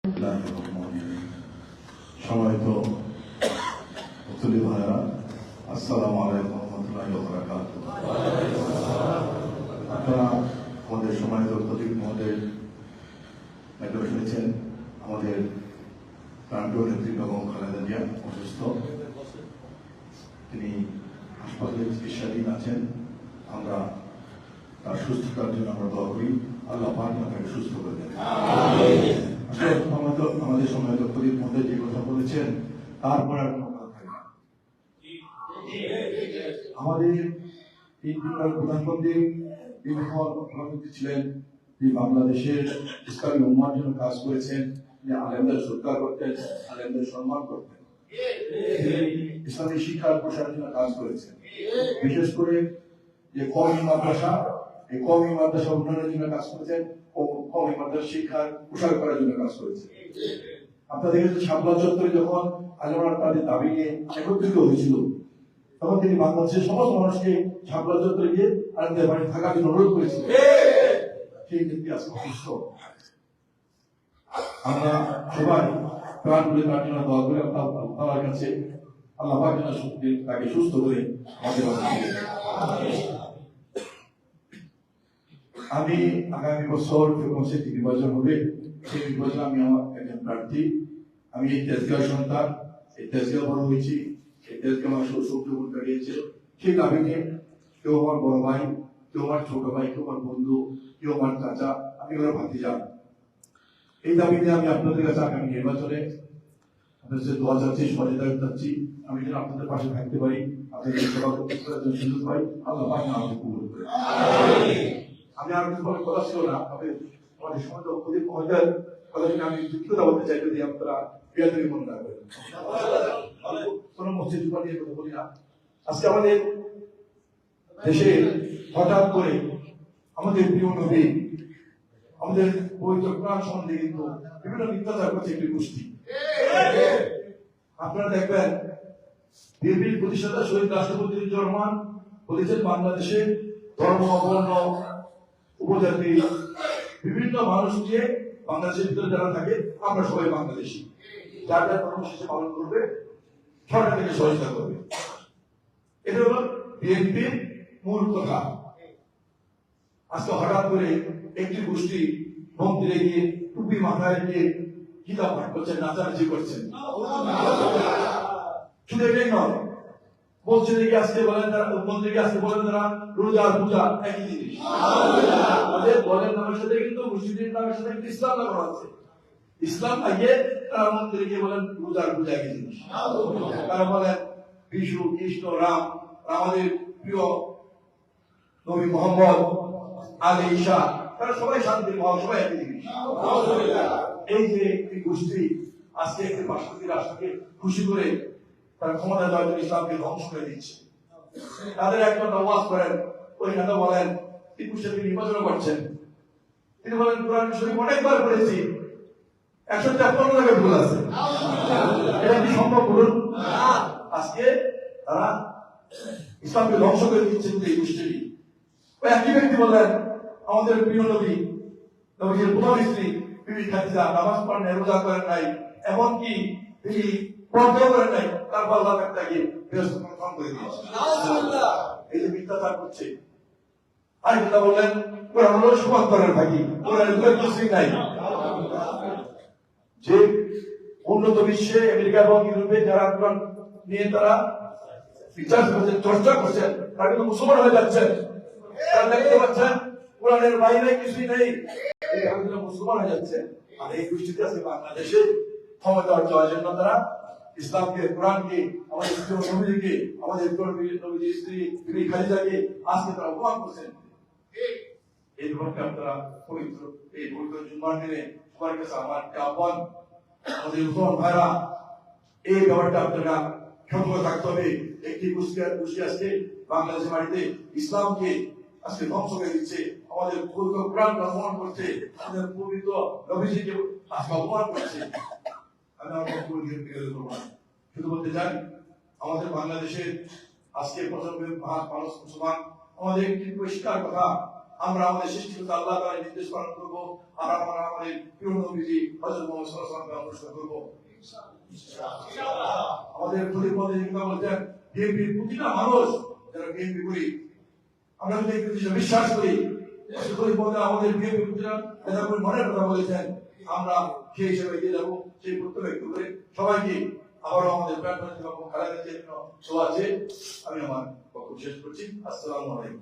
সম্মানিত মুসলিম ভাইরা, আসসালামু আলাইকুম ওয়া রাহমাতুল্লাহি ওয়া বারাকাতুহু। আপনারা আমাদের সম্মানিত খতিব মহোদয় একবার শুনেছেন, আমাদের প্রাণপ্রিয় নেত্রী বেগম খালেদা জিয়া অসুস্থ, তিনি হাসপাতালে চিকিৎসাধীন আছেন। আমরা তার সুস্থতার জন্য আমরা দোয়া করি, আল্লাহ পাক তাকে সুস্থ করে দেন। আমাদের সম্মানিত খতিব মহোদয় যে কথা বলেছেন তারপর আর কোনো কথা থাকে না। আমাদের এই প্রধানমন্ত্রী প্রধানমন্ত্রী ছিলেন, তিনি বাংলাদেশের ইসলামী উম্মার জন্য কাজ করেছেন, তিনি আলেমদের শ্রদ্ধা করতেন, আলেমদের সম্মান করতেন, ইসলামী শিক্ষার প্রসারের জন্য কাজ করেছেন। বিশেষ করে যে কওমি মাদ্রাসা, এই কওমি মাদ্রাসা উন্নয়নের জন্য কাজ করেছেন ও কওমি মাদ্রাসা শিক্ষার প্রসার করার জন্য কাজ করেছেন। আপনারা দেখেছেন শাপলা চত্বরে যখন আলেমরা তাদের দাবি নিয়ে একত্রিত হয়েছিল, তখন তিনি বাংলাদেশের সমস্ত মানুষকে শাপলা চত্বরে গিয়ে আলেমদের বাড়ি থাকার জন্য অনুরোধ করেছিলেন। সেই ব্যক্তি আজকে অসুস্থ। আমরা সবাই প্রাণ বলে তার জন্য দোয়া করে আল্লাহর কাছে আল্লাহ পাক যেন তাকে সুস্থ করে আমাদের মাঝে। আমি আগামী বছর যে নির্বাচন হবে, সেই নির্বাচনে আমি আমার একজন প্রার্থী। আমি এই তেজগাঁও সন্তান, এই তেজগাঁও বড় হয়েছি, এই তেজগাঁও আমার শৈশব কাটিয়েছে। সেই দাবিকে কেউ আমার বড় ভাই, কেউ আমার ছোট ভাই, কেউ আমার বন্ধু, কেউ আমার চাচা, আমি ওরা ভাতিজা। এই দাবি নিয়ে আমি আপনাদের কাছে আগামী নির্বাচনে আপনাদের যে দোয়া চাচ্ছি, সহযোগিতা চাচ্ছি, আমি যেন আপনাদের পাশে থাকতে পারি, আপনাদের সেবা করতে সুযোগ পাই, আল্লাহ পাক আমাকে কবুল করে। আমি আর কিছু কথা ছিল না, তবে আমাদের সমাজ খতিব মহোদয়ের কথা শুনে আমি দুঃখিত বলতে চাই, যদি আপনারা বেয়াদবি মনে না করেন। কোন মসজিদ নিয়ে কথা বলি না। আজকে আমাদের দেশে হঠাৎ করে আমাদের প্রিয় নবী, আমাদের পবিত্র কোরআন সম্বন্ধে কিন্তু বিভিন্ন মিথ্যাচার করছে একটি গোষ্ঠী। আপনারা দেখবেন বিএনপির প্রতিষ্ঠাতা শহীদ রাষ্ট্রপতি রহমান বলেছেন, বাংলাদেশে ধর্ম, বর্ণ, উপজাতি বিভিন্ন মানুষকে বাংলাদেশের ভিতরে যারা থাকে আমরা সবাই বাংলাদেশি, যার যার কর্মসূচি পালন করবে, সরকার থেকে সহযোগিতা করবে। এটা হলো বিএনপির মূল কথা। আজকে হঠাৎ করে একটি গোষ্ঠী মন্দিরে গিয়ে টুপি মাথায় দিয়ে গীতা পাঠ করছেন, নাচানাচি করছেন। শুধু এটাই নয়, মসজিদে গিয়ে আসতে বলেন তারা, মন্দিরে আসতে বলেন তারা রোজা পূজা একই জিনিস। আমাদের দলের নামের সাথে কিন্তু মসজিদের নামের সাথে কিন্তু ইসলাম লাগানো আছে। ইসলাম লাগিয়ে তারা মন্দিরে গিয়ে বলেন রোজার পূজা একই জিনিস। তারা বলেন বিশু, কৃষ্ণ, রাম, আমাদের প্রিয় নবী মোহাম্মদ, আলী, ঈসা, তারা সবাই শান্তির মহল, সবাই একই জিনিস। এই যে একটি গোষ্ঠী আজকে একটি পার্শ্ববর্তী রাষ্ট্রকে খুশি করে তারা ক্ষমতা দেওয়ার জন্য ইসলামকে ধ্বংস করে দিচ্ছে। তাদের একজন ওয়াজ করেন, ওই নেতা বলেন টিপু সাহেব নির্বাচন করছেন, তিনি বলেন কোরআন শরীফ অনেকবার পড়েছি, 153 জায়গায় ভুল আছে। এটা কি সম্ভব বলুন? আজকে তারা ইসলামকে ধ্বংস করে দিচ্ছেন এই গোষ্ঠীটি। ওই একই ব্যক্তি বললেন আমাদের প্রিয় নবী, নবীর প্রথম স্ত্রী বিবি খাদিজা নামাজ পড়েন নাই, রোজা করেন নাই, এমনকি তিনি পর্দা করেন নাই, তারপর আল্লাহ তাকে বিরস্ত করে দিয়েছে। এই যে মিথ্যাচার করছে। আর যেটা বললেন কোরআন হলো সমান্তরাল থাকি, কোরআনের কিছুই নাই। যে উন্নত বিশ্বে আমেরিকা এবং ইউরোপে যারা কোরআন নিয়ে তারা রিসার্চ করছেন, চর্চা করছেন, তারা কিন্তু মুসলমান হয়ে যাচ্ছেন। তারা দেখতে পাচ্ছেন কোরআনের বাইরে কিছুই নেই, মুসলমান হয়ে যাচ্ছে। আর এই গোষ্ঠীতে আছে বাংলাদেশে ক্ষমতা অর্জনের জন্য তারা ইসলামকে, কোরআনকে, আমাদের নবীকে, আমাদের নবীর স্ত্রী বিবি খাদিজাকে আজকে তারা অপমান করছেন। এই ব্যাপারটা আপনারা পবিত্র এই পবিত্র জুম্মার দিনে সবার কাছে আমার আহ্বান, আমাদের মুসলমান ভাইরা, এই ব্যাপারটা আপনারা সতর্ক থাকতে হবে। একটি গোষ্ঠী আজকে বাংলাদেশের মাটিতে ইসলামকে আজকে ধ্বংস করে দিচ্ছে, আমাদের পবিত্র কোরআন অপমান করছে, আমাদের পবিত্র নবীজিকে আজকে অপমান করছে। আমি আমার বক্তব্য শুধু বলতে চাই, আমাদের বাংলাদেশের আজকে প্রজন্মের মানুষ মুসলমান, আমাদের একটি পরিষ্কার কথা, আমরা আমাদের সৃষ্টিকর্তা আল্লাহ তাআলার নির্দেশ পালন করব, আর আমরা আমাদের প্রিয় নবীজি হযরত মুহাম্মদ সাল্লাল্লাহু আলাইহি ওয়াসাল্লামকে অনুসরণ করব ইনশাআল্লাহ। আমাদের প্রতিপদে যেটা বলছেন, বিএনপির প্রতিটা মানুষ যারা বিএনপি করি, আমরা যদি একটু বিশ্বাস করি, প্রতিপদে আমাদের বিএনপি প্রতিটা নেতা মনের কথা বলেছেন, আমরা সেই হিসেবে এগিয়ে যাবো। সেই প্রত্যেক ব্যক্ত করে সবাইকে আবারও আমাদের প্রার্থনা খালেদা জিয়ার জন্য ছোঁয়া আছে। আমি আমার বক্তব্য শেষ করছি। আসসালামু আলাইকুম।